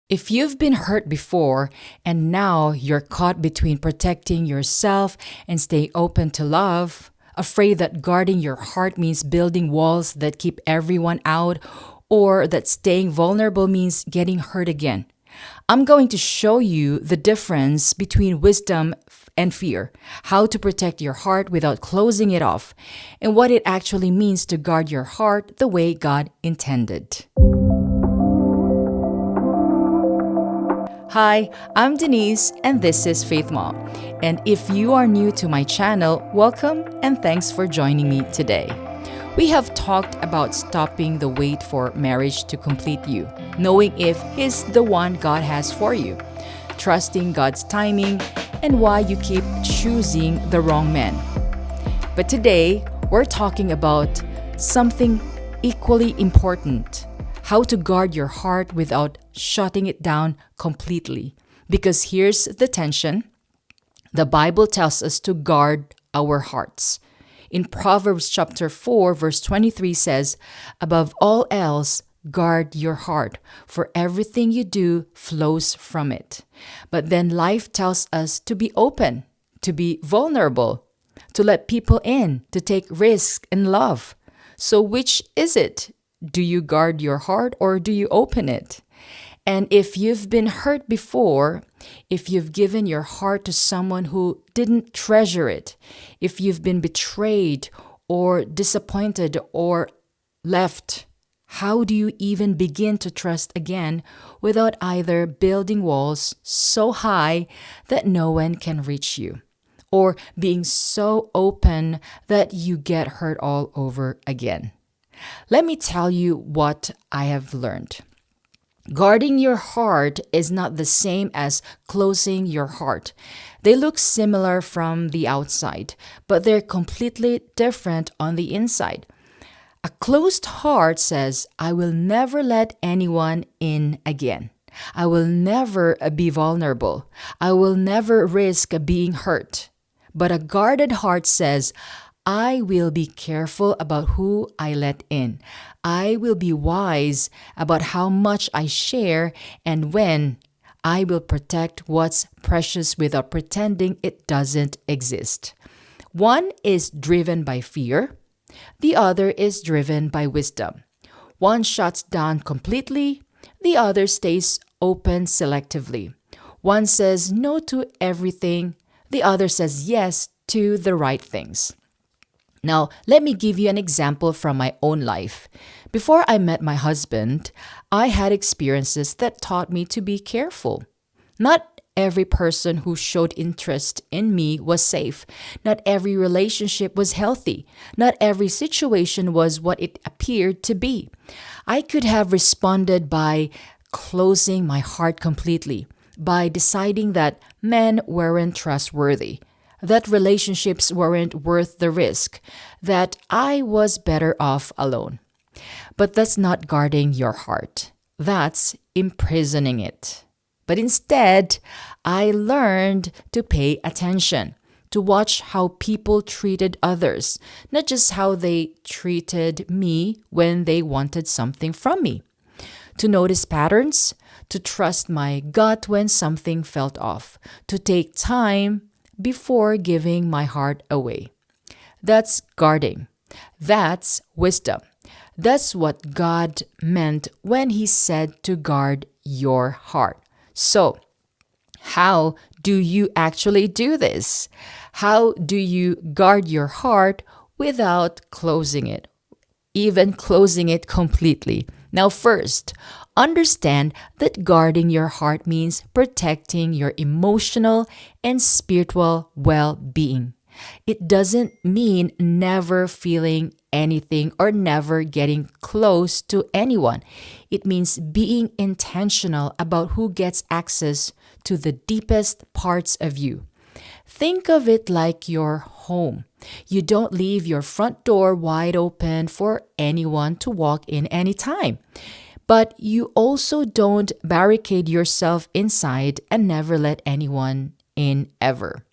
If you've been hurt before and now you're caught between protecting yourself and staying open to love, afraid that guarding your heart means building walls that keep everyone out, or that staying vulnerable means getting hurt again, I'm going to show you the difference between wisdom and fear, how to protect your heart without closing it off, and what it actually means to guard your heart the way God intended. Hi, I'm Denise, and this is Faith Mom. And if you are new to my channel, welcome and thanks for joining me today. We have talked about stopping the wait for marriage to complete you, knowing if He's the one God has for you, trusting God's timing, and why you keep choosing the wrong man. But today, we're talking about something equally important: how to guard your heart without shutting it down completely. Because here's the tension: the Bible tells us to guard our hearts. In Proverbs chapter 4, verse 23 says, "Above all else, guard your heart, for everything you do flows from it." But then life tells us to be open, to be vulnerable, to let people in, to take risks and love. So which is it? Do you guard your heart or do you open it? And if you've been hurt before, if you've given your heart to someone who didn't treasure it, if you've been betrayed or disappointed or left, how do you even begin to trust again without either building walls so high that no one can reach you, or being so open that you get hurt all over again? Let me tell you what I have learned. Guarding your heart is not the same as closing your heart. They look similar from the outside, but they're completely different on the inside. A closed heart says, "I will never let anyone in again. I will never be vulnerable. I will never risk being hurt." But a guarded heart says, "I will be careful about who I let in. I will be wise about how much I share and when. I will protect what's precious without pretending it doesn't exist." One is driven by fear. The other is driven by wisdom. One shuts down completely. The other stays open selectively. One says no to everything. The other says yes to the right things. Now, let me give you an example from my own life. Before I met my husband, I had experiences that taught me to be careful. Not every person who showed interest in me was safe. Not every relationship was healthy. Not every situation was what it appeared to be. I could have responded by closing my heart completely, by deciding that men weren't trustworthy, that relationships weren't worth the risk, that I was better off alone. But that's not guarding your heart. That's imprisoning it. But instead, I learned to pay attention, to watch how people treated others, not just how they treated me when they wanted something from me. To notice patterns, to trust my gut when something felt off, to take time before giving my heart away. That's guarding. That's wisdom. That's what God meant when He said to guard your heart. So, how do you actually do this? How do you guard your heart without closing it, even closing it completely? Now, first, understand that guarding your heart means protecting your emotional and spiritual well-being. It doesn't mean never feeling anything or never getting close to anyone. It means being intentional about who gets access to the deepest parts of you. Think of it like your home. You don't leave your front door wide open for anyone to walk in anytime. But you also don't barricade yourself inside and never let anyone in ever.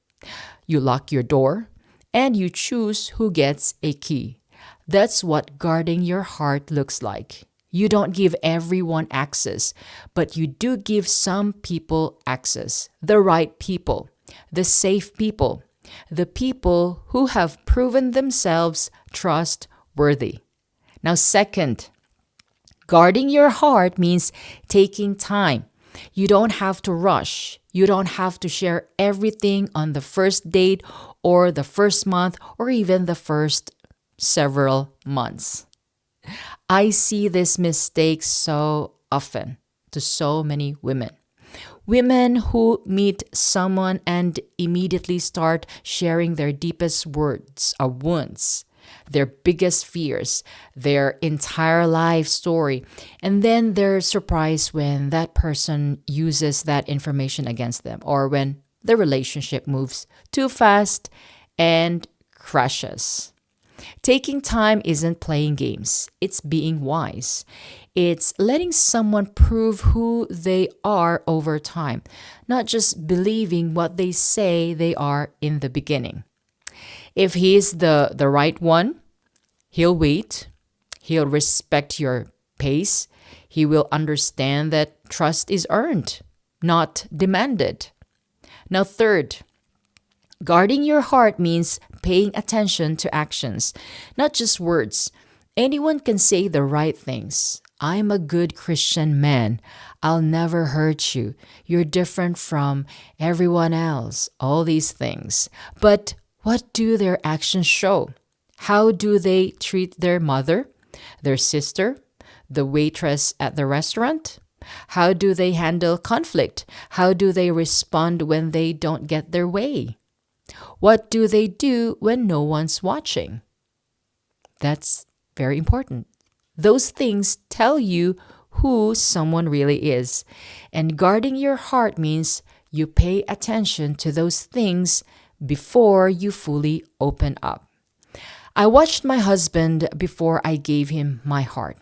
You lock your door and you choose who gets a key. That's what guarding your heart looks like. You don't give everyone access, but you do give some people access. The right people, the safe people, the people who have proven themselves trustworthy. Now, second, guarding your heart means taking time. You don't have to rush. You don't have to share everything on the first date or the first month or even the first several months. I see this mistake so often to so many women. Women who meet someone and immediately start sharing their deepest wounds, their biggest fears, their entire life story, and then they're surprised when that person uses that information against them or when the relationship moves too fast and crashes. Taking time isn't playing games, it's being wise. It's letting someone prove who they are over time, not just believing what they say they are in the beginning. If he's the right one, he'll wait, he'll respect your pace, he will understand that trust is earned, not demanded. Now, third, guarding your heart means paying attention to actions, not just words. Anyone can say the right things. I'm a good Christian man. I'll never hurt you. You're different from everyone else. All these things. But what do their actions show? How do they treat their mother, their sister, the waitress at the restaurant? How do they handle conflict? How do they respond when they don't get their way? What do they do when no one's watching? That's very important. Those things tell you who someone really is. And guarding your heart means you pay attention to those things before you fully open up. I watched my husband before I gave him my heart.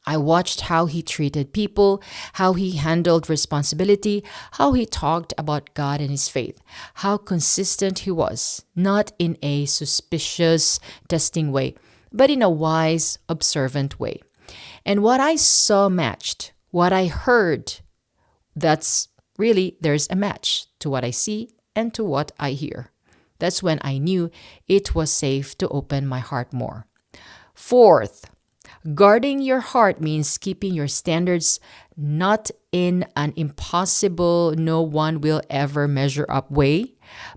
I watched how he treated people, how he handled responsibility, how he talked about God and his faith, how consistent he was, not in a suspicious, testing way, but in a wise, observant way. And what I saw matched, what I heard, there's a match to what I see and to what I hear. That's when I knew it was safe to open my heart more. Fourth, guarding your heart means keeping your standards not in an impossible, no one will ever measure up way,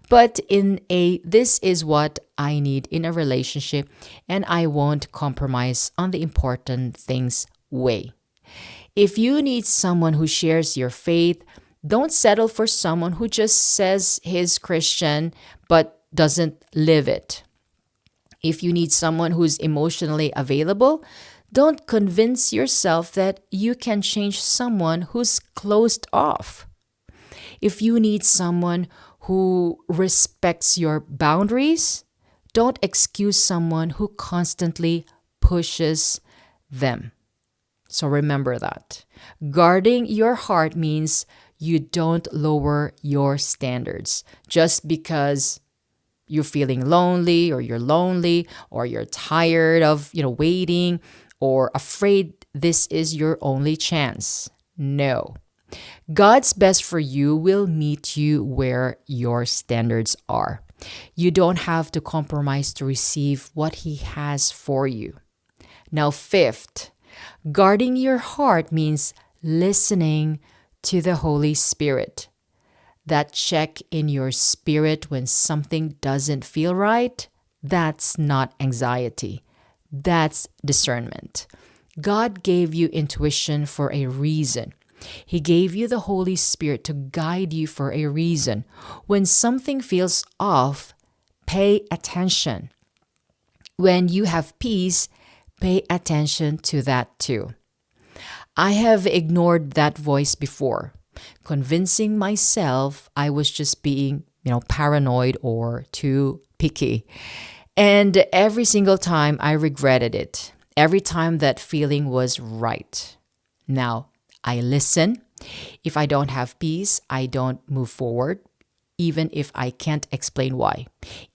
but in a this is what I need in a relationship and I won't compromise on the important things way. If you need someone who shares your faith, don't settle for someone who just says he's Christian but doesn't live it. If you need someone who's emotionally available, don't convince yourself that you can change someone who's closed off. If you need someone who respects your boundaries, don't excuse someone who constantly pushes them. So remember that. Guarding your heart means you don't lower your standards just because you're feeling lonely or you're tired of, waiting or afraid this is your only chance. No. God's best for you will meet you where your standards are. You don't have to compromise to receive what He has for you. Now, fifth, guarding your heart means listening to the Holy Spirit. That check in your spirit when something doesn't feel right, that's not anxiety. That's discernment. God gave you intuition for a reason. He gave you the Holy Spirit to guide you for a reason. When something feels off, pay attention. When you have peace, pay attention to that too. I have ignored that voice before, convincing myself I was just being, paranoid or too picky. And every single time I regretted it. Every time that feeling was right. Now, I listen. If I don't have peace, I don't move forward, even if I can't explain why,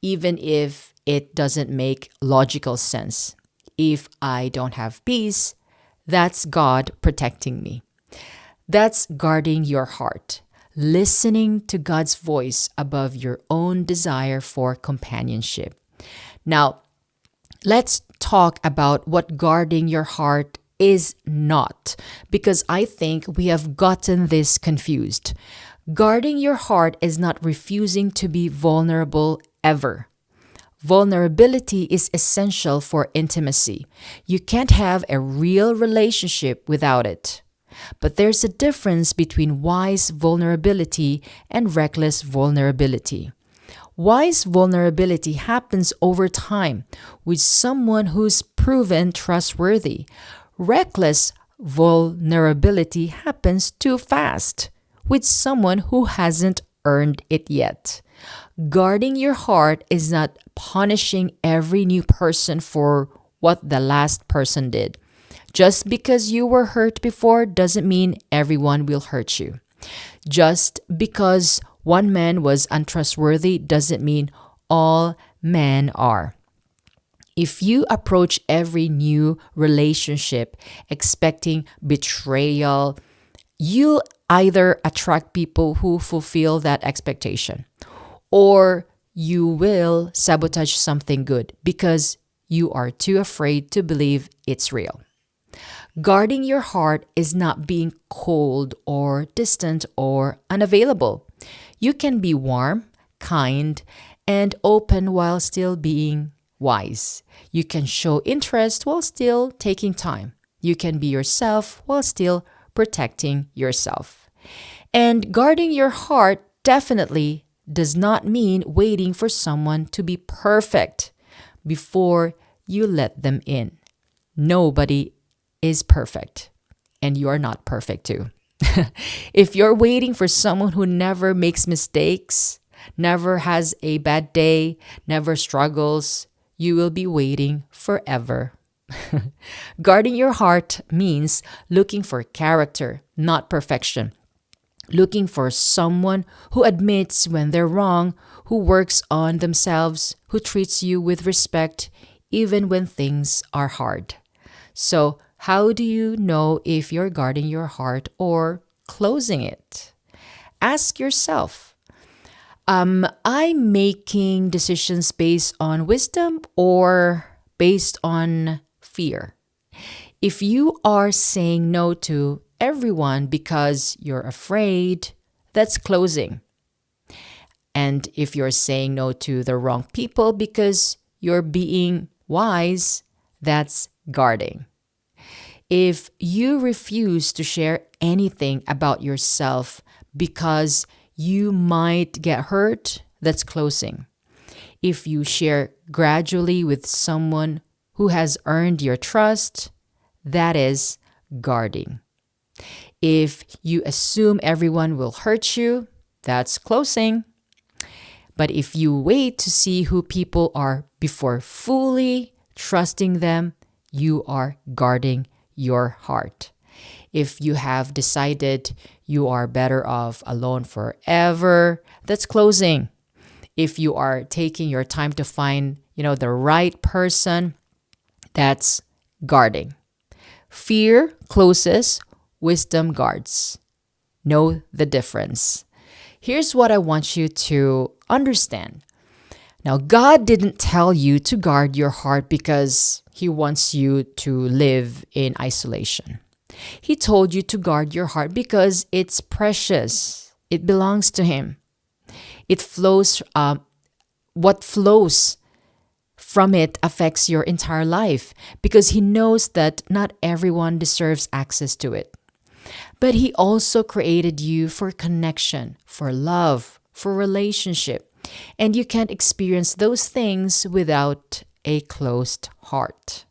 even if it doesn't make logical sense. If I don't have peace, That's God protecting me. That's guarding your heart, listening to God's voice above your own desire for companionship. Now, let's talk about what guarding your heart is not, because I think we have gotten this confused. Guarding your heart is not refusing to be vulnerable ever. Vulnerability is essential for intimacy. You can't have a real relationship without it. But there's a difference between wise vulnerability and reckless vulnerability. Wise vulnerability happens over time with someone who's proven trustworthy. Reckless vulnerability happens too fast with someone who hasn't earned it yet. Guarding your heart is not punishing every new person for what the last person did. Just because you were hurt before doesn't mean everyone will hurt you. Just because one man was untrustworthy doesn't mean all men are. If you approach every new relationship expecting betrayal, you'll either attract people who fulfill that expectation, or you will sabotage something good because you are too afraid to believe it's real. Guarding your heart is not being cold or distant or unavailable. You can be warm, kind, and open while still being wise. You can show interest while still taking time. You can be yourself while still protecting yourself. And guarding your heart definitely does not mean waiting for someone to be perfect before you let them in. Nobody is perfect, and you are not perfect too. If you're waiting for someone who never makes mistakes, never has a bad day, never struggles, you will be waiting forever. Guarding your heart means looking for character, not perfection. Looking for someone who admits when they're wrong, who works on themselves, who treats you with respect, even when things are hard. So, how do you know if you're guarding your heart or closing it? Ask yourself, am I making decisions based on wisdom or based on fear? If you are saying no to everyone because you're afraid, that's closing. And if you're saying no to the wrong people because you're being wise, that's guarding. If you refuse to share anything about yourself because you might get hurt, that's closing. If you share gradually with someone who has earned your trust, that is guarding. If you assume everyone will hurt you, that's closing. But if you wait to see who people are before fully trusting them, you are guarding your heart. If you have decided you are better off alone forever, that's closing. If you are taking your time to find, the right person, that's guarding. Fear closes, wisdom guards. Know the difference. Here's what I want you to understand. Now, God didn't tell you to guard your heart because He wants you to live in isolation. He told you to guard your heart because it's precious. It belongs to Him. It flows, what flows from it affects your entire life because He knows that not everyone deserves access to it. But He also created you for connection, for love, for relationship. And you can't experience those things without a closed heart.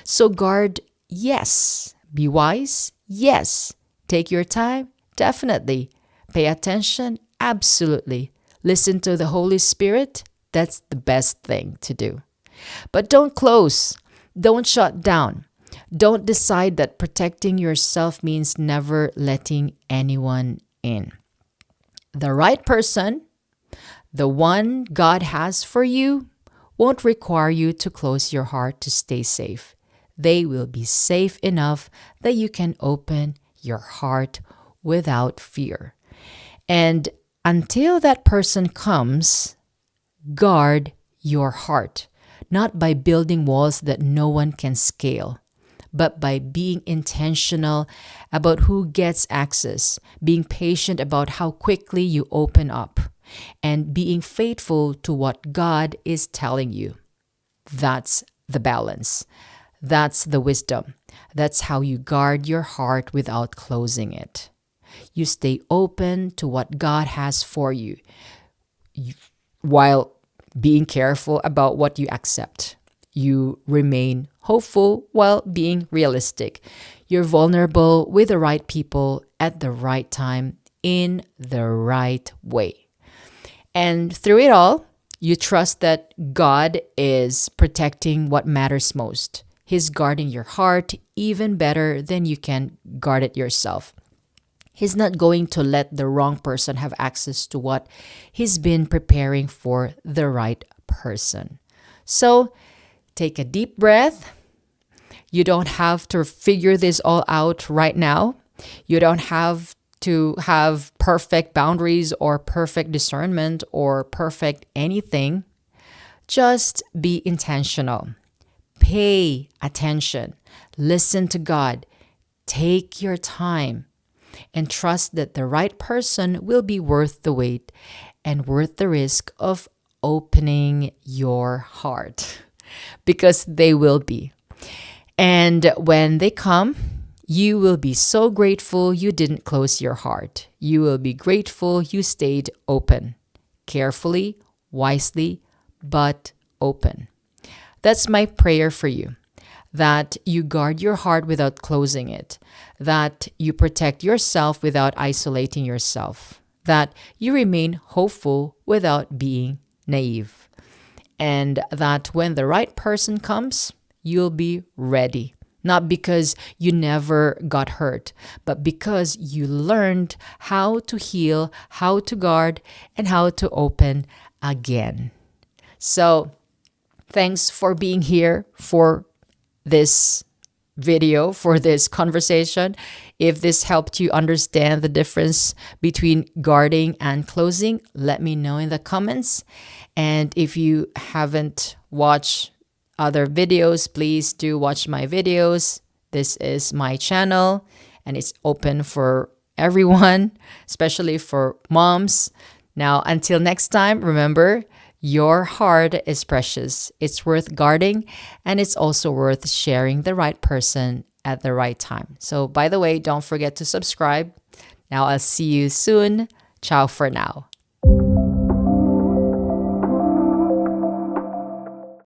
So guard, yes. Be wise, yes. Take your time, definitely. Pay attention, absolutely. Listen to the Holy Spirit, that's the best thing to do. But don't close, don't shut down. Don't decide that protecting yourself means never letting anyone in. The right person, the one God has for you, won't require you to close your heart to stay safe. they will be safe enough that you can open your heart without fear. And until that person comes, guard your heart, not by building walls that no one can scale, but by being intentional about who gets access, being patient about how quickly you open up, and being faithful to what God is telling you. That's the balance. That's the wisdom. That's how you guard your heart without closing it. You stay open to what God has for you, while being careful about what you accept. You remain hopeful while being realistic. You're vulnerable with the right people at the right time in the right way. And through it all, you trust that God is protecting what matters most. He's guarding your heart even better than you can guard it yourself. He's not going to let the wrong person have access to what he's been preparing for the right person. So take a deep breath. You don't have to figure this all out right now. You don't have to have perfect boundaries or perfect discernment or perfect anything. Just be intentional. Pay attention. Listen to God. Take your time and trust that the right person will be worth the wait and worth the risk of opening your heart, because they will be. And when they come, you will be so grateful you didn't close your heart. You will be grateful you stayed open, carefully, wisely, but open. That's my prayer for you, that you guard your heart without closing it, that you protect yourself without isolating yourself, that you remain hopeful without being naive, and that when the right person comes, you'll be ready. Not because you never got hurt, but because you learned how to heal, how to guard, and how to open again. So, thanks for being here for this video, for this conversation. If this helped you understand the difference between guarding and closing, let me know in the comments. And if you haven't watched other videos, please do watch my videos. This is my channel and it's open for everyone, especially for moms. Now, until next time, remember, your heart is precious. It's worth guarding, and it's also worth sharing the right person at the right time. So, by the way, don't forget to subscribe. Now, I'll see you soon. Ciao for now.